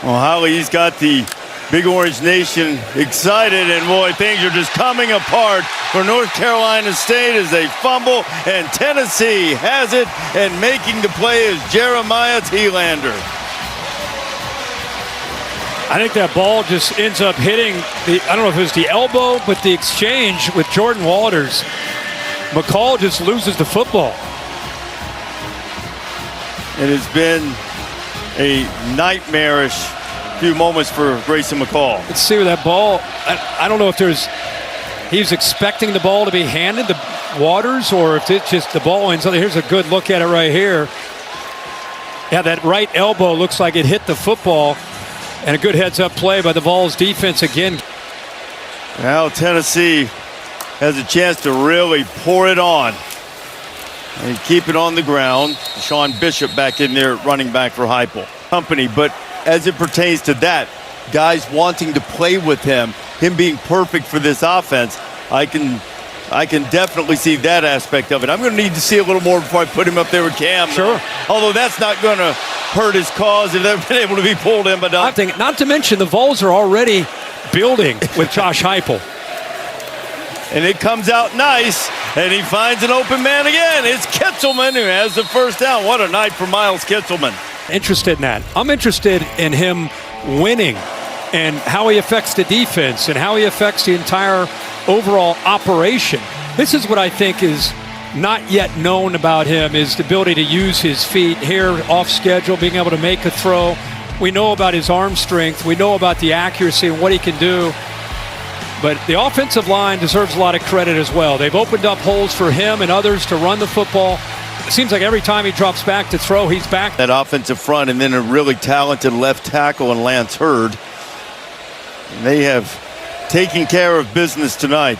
Well, Holly's got the Big Orange Nation excited, and boy, things are just coming apart for North Carolina State as they fumble, and Tennessee has it, and making the play is Jeremiah Thielander. I think that ball just ends up hitting I don't know if it was the elbow, but the exchange with Jordan Waters. McCall just loses the football. It has been a nightmarish few moments for Grayson McCall. Let's see where that ball, I don't know if he was expecting the ball to be handed to Waters, or if it's just the ball ends up. Here's a good look at it right here. Yeah, that right elbow looks like it hit the football. And a good heads-up play by the Vols defense again. Now Tennessee has a chance to really pour it on and keep it on the ground. Sean Bishop back in there, running back for Heupel. Company, but as it pertains to that, guys wanting to play with him being perfect for this offense, I can definitely see that aspect of it. I'm going to need to see a little more before I put him up there with Cam. Sure. Although that's not going to hurt his cause if they've been able to be pulled in. But not to mention the Vols are already building with Josh Heupel. And it comes out nice, and he finds an open man again. It's Kitzelman who has the first down. What a night for Miles Kitzelman. Interested in that. I'm interested in him winning and how he affects the defense and how he affects the entire overall operation. This is what I think is not yet known about him is the ability to use his feet here off schedule, being able to make a throw. We know about his arm strength. We know about the accuracy and what he can do. But the offensive line deserves a lot of credit as well. They've opened up holes for him and others to run the football. It seems like every time he drops back to throw, he's back. That offensive front, and then a really talented left tackle in Lance Hurd. And they have taken care of business tonight.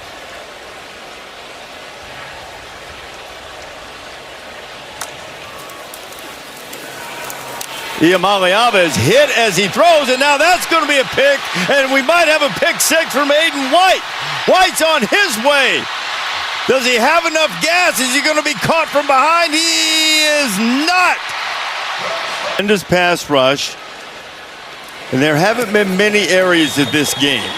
Iamaleava is hit as he throws, and now that's going to be a pick, and we might have a pick six from Aiden White. White's on his way. Does he have enough gas? Is he going to be caught from behind? He is not. And his pass rush, and there haven't been many areas of this game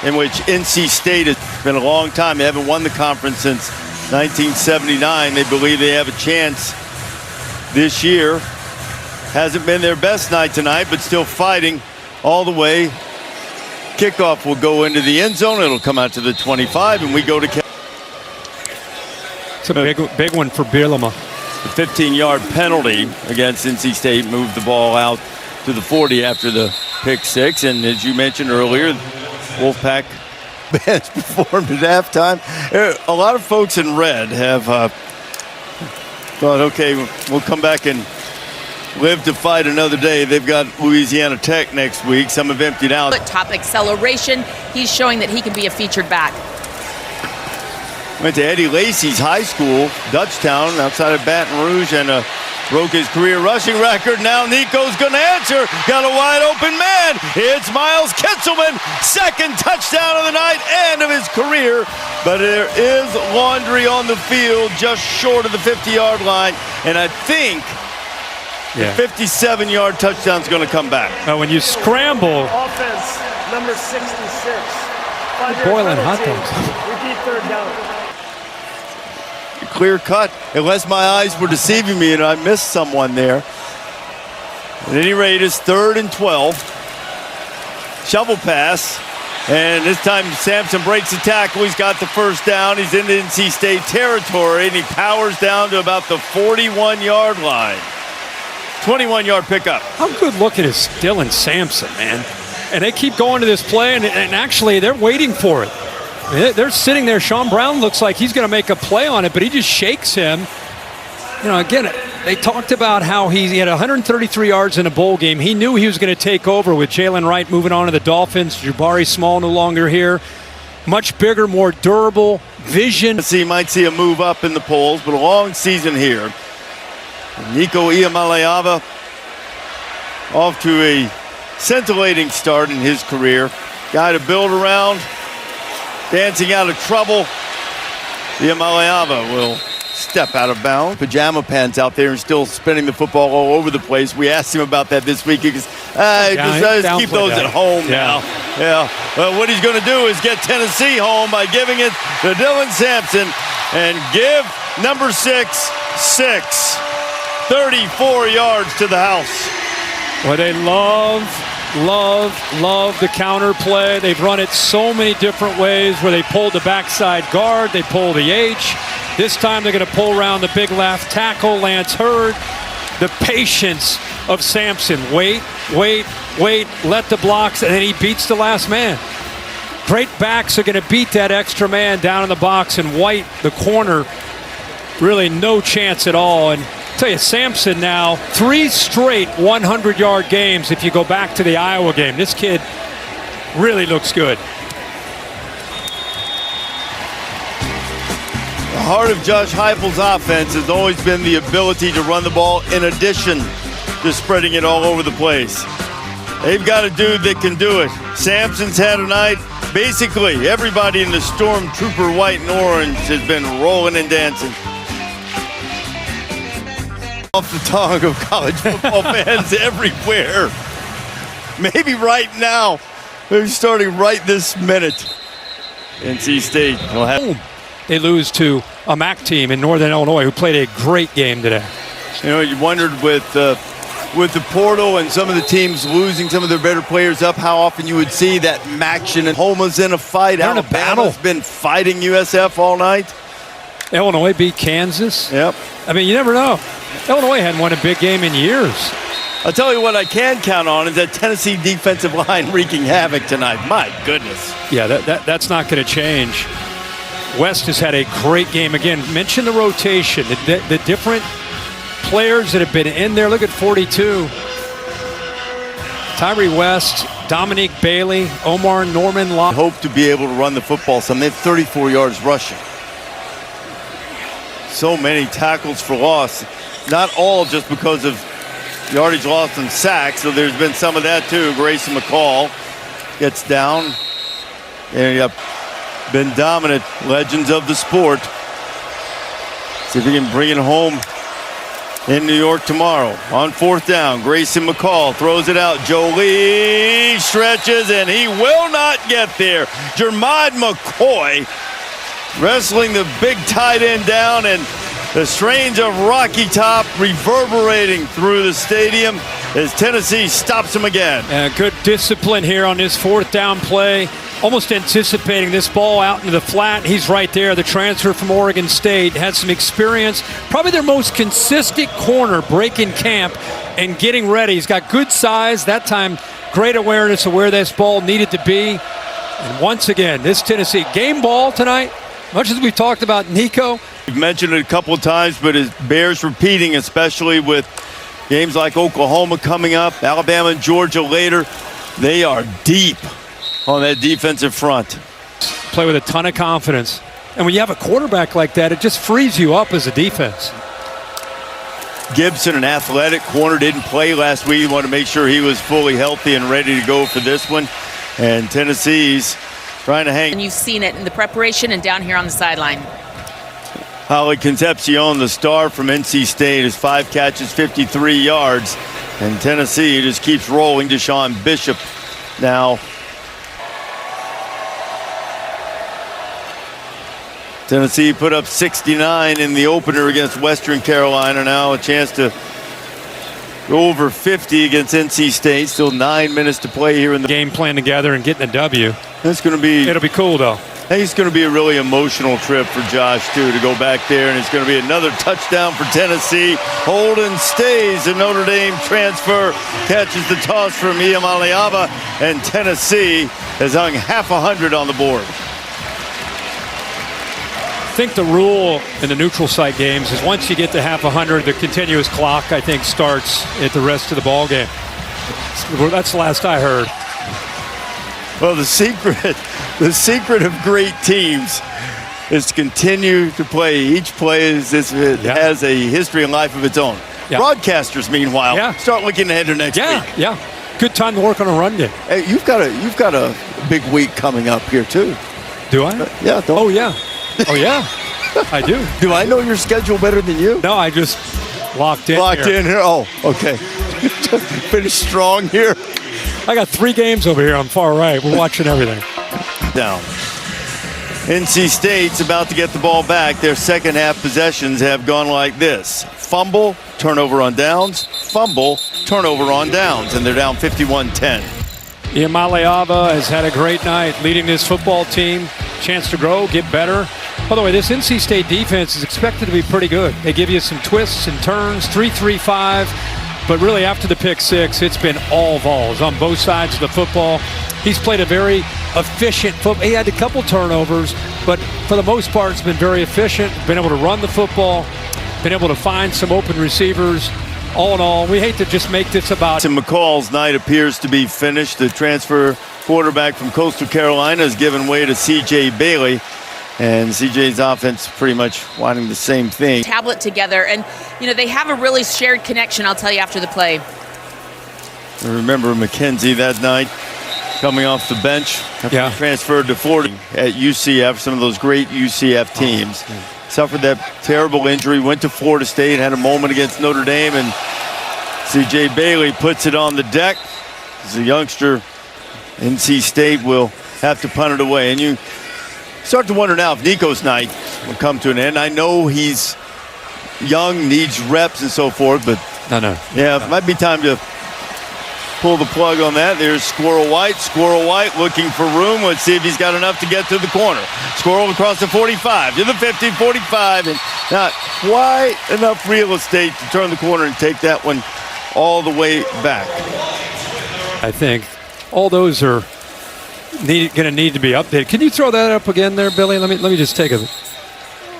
in which NC State has been a long time. They haven't won the conference since 1979. They believe they have a chance this year. Hasn't been their best night tonight, but still fighting all the way. Kickoff will go into the end zone. It'll come out to the 25, and we go to... It's a big one for Bielema. The 15-yard penalty against NC State moved the ball out to the 40 after the pick six. And as you mentioned earlier, Wolfpack has performed at halftime. A lot of folks in red have thought, okay, we'll come back and live to fight another day. They've got Louisiana Tech next week. Some have emptied out. Top acceleration. He's showing that he can be a featured back. Went to Eddie Lacy's high school, Dutchtown, outside of Baton Rouge, and broke his career rushing record. Now Nico's going to answer. Got a wide open man. It's Miles Kitzelman. Second touchdown of the night and of his career. But there is laundry on the field just short of the 50-yard line. And I think the 57-yard touchdown's going to come back. When you scramble. Offense, number 66. Boiling hot dogs. Repeat third down. Clear cut, unless my eyes were deceiving me and I missed someone there. At any rate, it's 3rd and 12. Shovel pass. And this time Sampson breaks the tackle. He's got the first down. He's in NC State territory, and he powers down to about the 41-yard line. 21-yard pickup. How good looking is Dylan Sampson, man? And they keep going to this play, and actually they're waiting for it. They're sitting there. Sean Brown looks like he's going to make a play on it, but he just shakes him. You know, again, they talked about how he had 133 yards in a bowl game. He knew he was going to take over with Jalen Wright moving on to the Dolphins. Jabari Small no longer here. Much bigger, more durable vision. You might see a move up in the polls, but a long season here. Nico Iamaleava off to a scintillating start in his career. Guy to build around. Dancing out of trouble. Iamaleava will step out of bounds. Pajama pants out there and still spinning the football all over the place. We asked him about that this week. He goes, just keep those at home now. Yeah. Well, what he's going to do is get Tennessee home by giving it to Dylan Sampson and give number 6 34 yards to the house. Well, they love the counter play. They've run it so many different ways where they pull the backside guard, they pull the H. This time they're going to pull around the big left tackle, Lance Hurd. The patience of Sampson. Wait, let the blocks, and then he beats the last man. Great backs are going to beat that extra man down in the box, and White, the corner, really no chance at all. And tell you, Sampson now 3 straight 100-yard games if you go back to the Iowa game. This kid really looks good. The heart of Josh Heupel's offense has always been the ability to run the ball in addition to spreading it all over the place. They've got a dude that can do it. Sampson's had a night. Basically, everybody in the Stormtrooper white and orange has been rolling and dancing. Off the tongue of college football fans everywhere. Maybe right now. They're starting right this minute. NC State will have. They lose to a MAC team in Northern Illinois who played a great game today. You know, you wondered with the portal and some of the teams losing some of their better players up, how often you would see that action. And Homa's in a fight. They're in a battle. Alabama's been fighting USF all night. Illinois beat Kansas. Yep. I mean, you never know. Illinois hadn't won a big game in years. I'll tell you what I can count on is that Tennessee defensive line wreaking havoc tonight. My goodness. Yeah, that's not going to change. West has had a great game. Again, mention the rotation, the different players that have been in there. Look at 42. Tyree West, Dominique Bailey, Omar Norman. Hope to be able to run the football some. They have 34 yards rushing. So many tackles for loss. Not all just because of yardage lost and sacks, so there's been some of that too. Grayson McCall gets down. And you have been dominant legends of the sport. See if we can bring it home in New York tomorrow. On 4th down, Grayson McCall throws it out. Jolie stretches, and he will not get there. Jermod McCoy wrestling the big tight end down, and the strains of Rocky Top reverberating through the stadium as Tennessee stops him again. Good discipline here on this 4th down play. Almost anticipating this ball out into the flat. He's right there. The transfer from Oregon State had some experience. Probably their most consistent corner breaking camp and getting ready. He's got good size. That time, great awareness of where this ball needed to be. And once again, this Tennessee game ball tonight, much as we talked about Nico. We've mentioned it a couple of times, but it bears repeating, especially with games like Oklahoma coming up, Alabama and Georgia later. They are deep on that defensive front. Play with a ton of confidence. And when you have a quarterback like that, it just frees you up as a defense. Gibson, an athletic corner, didn't play last week. You want to make sure he was fully healthy and ready to go for this one. And Tennessee's trying to hang. And you've seen it in the preparation and down here on the sideline. Holly Concepcion, the star from NC State, has 5 catches, 53 yards. And Tennessee just keeps rolling. Deshaun Bishop now. Tennessee put up 69 in the opener against Western Carolina. Now a chance to go over 50 against NC State. Still 9 minutes to play here in the game plan together and getting a W. It's going to be. It'll be cool though. I think it's going to be a really emotional trip for Josh too, to go back there, and it's going to be another touchdown for Tennessee. Holden stays. The Notre Dame transfer catches the toss from Iamaleava, and Tennessee has hung half 100 on the board. I think the rule in the neutral site games is once you get to half 100, the continuous clock, I think, starts at the rest of the ball game. That's the last I heard. Well, the secret of great teams is to continue to play. Each play has a history and life of its own. Yeah. Broadcasters, meanwhile, start looking ahead to next week. Yeah, good time to work on a run game. Hey, you've got a big week coming up here too. Do I? Yeah. Oh yeah. Oh yeah. I do. Do I know your schedule better than you? No, I just locked in. Locked in here. Oh, okay. Finish strong here. I got 3 games over here on far right. We're watching everything. Down. NC State's about to get the ball back. Their second half possessions have gone like this: fumble, turnover on downs, fumble, turnover on downs, and they're down 51-10. Iamaleava has had a great night leading this football team. Chance to grow, get better. By the way, this NC State defense is expected to be pretty good. They give you some twists and turns, 3-3-5. But really, after the pick 6, it's been all Vols on both sides of the football. He's played a very efficient football. He had a couple turnovers, but for the most part, it's been very efficient. Been able to run the football, been able to find some open receivers. All in all, we hate to just make this about. McCall's night appears to be finished. The transfer quarterback from Coastal Carolina has given way to C.J. Bailey. And CJ's offense pretty much wanting the same thing. Tablet together, and they have a really shared connection, I'll tell you after the play. I remember McKenzie that night coming off the bench after he transferred to Florida at UCF, some of those great UCF teams. Suffered that terrible injury, went to Florida State, had a moment against Notre Dame, and CJ Bailey puts it on the deck. As a youngster, NC State will have to punt it away. And you start to wonder now if Nico's night will come to an end. I know he's young, needs reps and so forth, but no. Yeah, it might be time to pull the plug on that. There's Squirrel White. Squirrel White looking for room. Let's see if he's got enough to get to the corner. Squirrel across the 45, to the 50, 45, and not quite enough real estate to turn the corner and take that one all the way back. I think all those are going to need to be updated. Can you throw that up again there, Billy? Let me just take a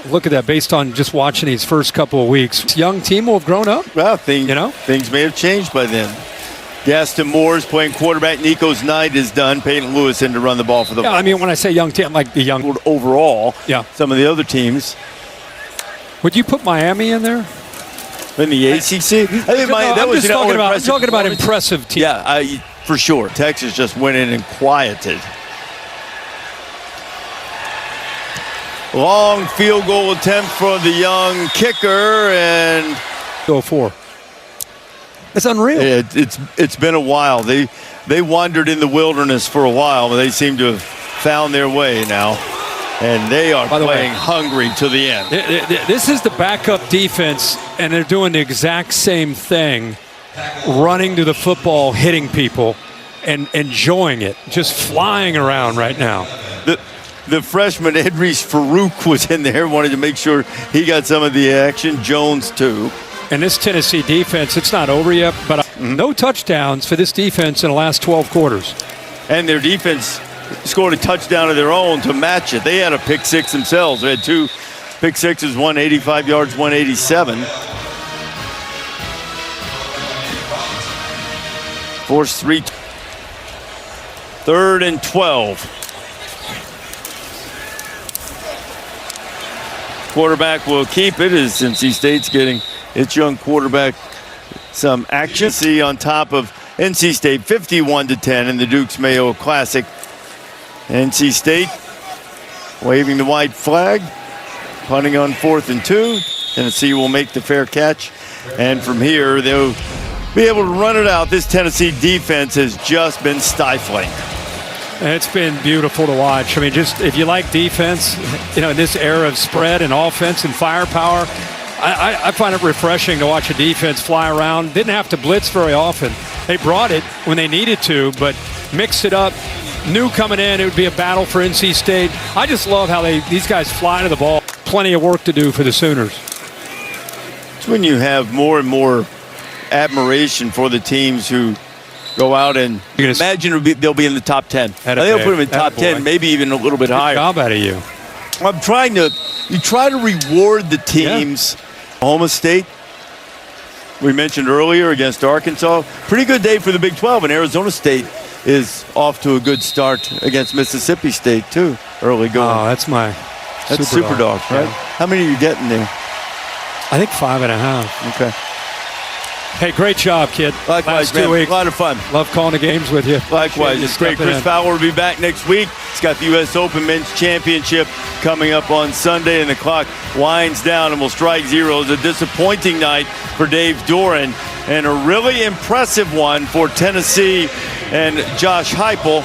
look at that based on just watching these first couple of weeks. This young team will have grown up. Well, things may have changed by then. Gaston Moore's playing quarterback. Nico's night is done. Peyton Lewis in to run the ball for the Yeah, I mean, when I say young team, like the young overall. Yeah. Some of the other teams. Would you put Miami in there? In the ACC? I'm talking about impressive teams. Yeah, for sure. Texas just went in and quieted. Long field goal attempt for the young kicker, and go for. It's unreal. It's been a while. They wandered in the wilderness for a while, but they seem to have found their way now. And they are playing hungry to the end. This is the backup defense, and they're doing the exact same thing, running to the football, hitting people, and enjoying it, just flying around right now. The freshman Edris Farouk was in there, wanted to make sure he got some of the action. Jones, too. And this Tennessee defense, it's not over yet, but no touchdowns for this defense in the last 12 quarters. And their defense scored a touchdown of their own to match it. They had a pick six themselves. They had two pick sixes, 185 yards, 187. Force 3. 3rd and 12. Quarterback will keep it as NC State's getting its young quarterback some action. See on top of NC State 51-10 in the Dukes Mayo Classic. NC State waving the white flag, punting on 4th and 2. Tennessee will make the fair catch, and from here they'll be able to run it out. This Tennessee defense has just been stifling. It's been beautiful to watch. I mean, just if you like defense, in this era of spread and offense and firepower, I find it refreshing to watch a defense fly around. Didn't have to blitz very often. They brought it when they needed to, but mixed it up. Knew coming in it would be a battle for NC State. I just love how these guys fly to the ball. Plenty of work to do for the Sooners. It's when you have more and more admiration for the teams who go out and imagine they'll be in the top 10. They'll put them in top 10, maybe even a little bit higher. Good job out of you. You try to reward the teams. Yeah. Oklahoma State, we mentioned earlier, against Arkansas. Pretty good day for the Big 12, and Arizona State is off to a good start against Mississippi State, too, early going. Oh, that's Super Dog, right? Yeah. How many are you getting there? I think 5.5. Okay. Hey, great job, kid. Likewise, last 2 weeks. A lot of fun. Love calling the games with you. Likewise. It's great. Chris Fowler will be back next week. He's got the U.S. Open Men's Championship coming up on Sunday, and the clock winds down and will strike zero. It's a disappointing night for Dave Doran and a really impressive one for Tennessee and Josh Heupel.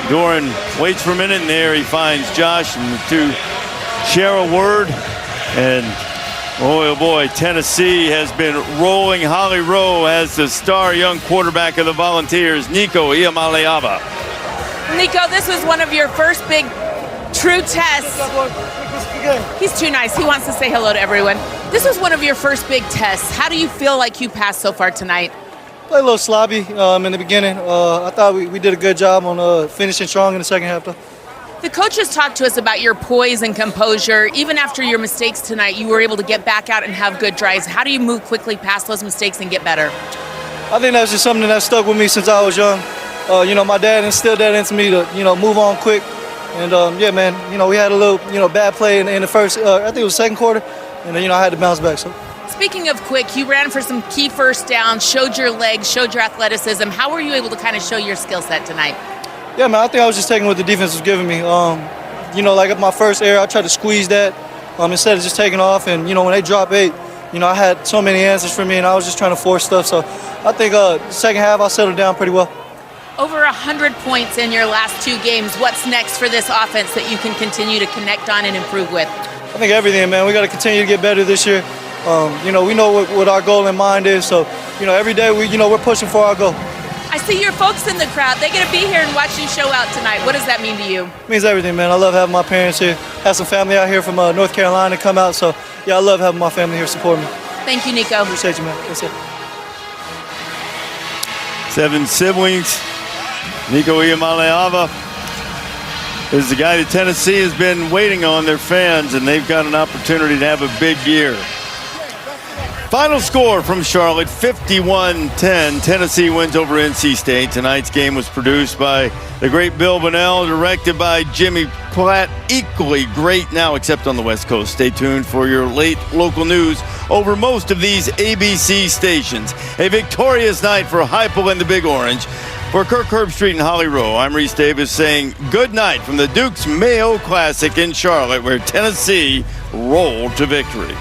Doran waits for a minute, and there he finds Josh, and the two share a word, and oh boy, Tennessee has been rolling. Holly Rowe as the star young quarterback of the Volunteers, Nico Iamaleava. Nico, this was one of your first big true tests. He's too nice. He wants to say hello to everyone. This was one of your first big tests. How do you feel like you passed so far tonight? Played a little sloppy in the beginning. I thought we did a good job on finishing strong in the second half, though. The coaches talked to us about your poise and composure. Even after your mistakes tonight, you were able to get back out and have good drives. How do you move quickly past those mistakes and get better? I think that's just something that stuck with me since I was young. My dad instilled that into me to, move on quick. And, we had a little, bad play in the first, I think it was second quarter. And, I had to bounce back. So. Speaking of quick, you ran for some key first downs, showed your legs, showed your athleticism. How were you able to kind of show your skill set tonight? Yeah, man, I think I was just taking what the defense was giving me. Like at my first error, I tried to squeeze that instead of just taking off. And, when they drop 8, I had so many answers for me, and I was just trying to force stuff. So I think second half, I settled down pretty well. Over 100 points in your last 2 games. What's next for this offense that you can continue to connect on and improve with? I think everything, man. We got to continue to get better this year. We know what our goal in mind is. So, every day we're pushing for our goal. I see your folks in the crowd. They're going to be here and watch you show out tonight. What does that mean to you? It means everything, man. I love having my parents here. Have some family out here from North Carolina come out. So, yeah, I love having my family here support me. Thank you, Nico. Appreciate you, man. That's it. 7 siblings. Nico Iamaleava is the guy that Tennessee has been waiting on, their fans, and they've got an opportunity to have a big year. Final score from Charlotte, 51-10. Tennessee wins over NC State. Tonight's game was produced by the great Bill Bunnell, directed by Jimmy Platt. Equally great now, except on the West Coast. Stay tuned for your late local news over most of these ABC stations. A victorious night for Heupel and the Big Orange. For Kirk Herbstreit and Holly Rowe, I'm Reese Davis saying good night from the Duke's Mayo Classic in Charlotte, where Tennessee rolled to victory.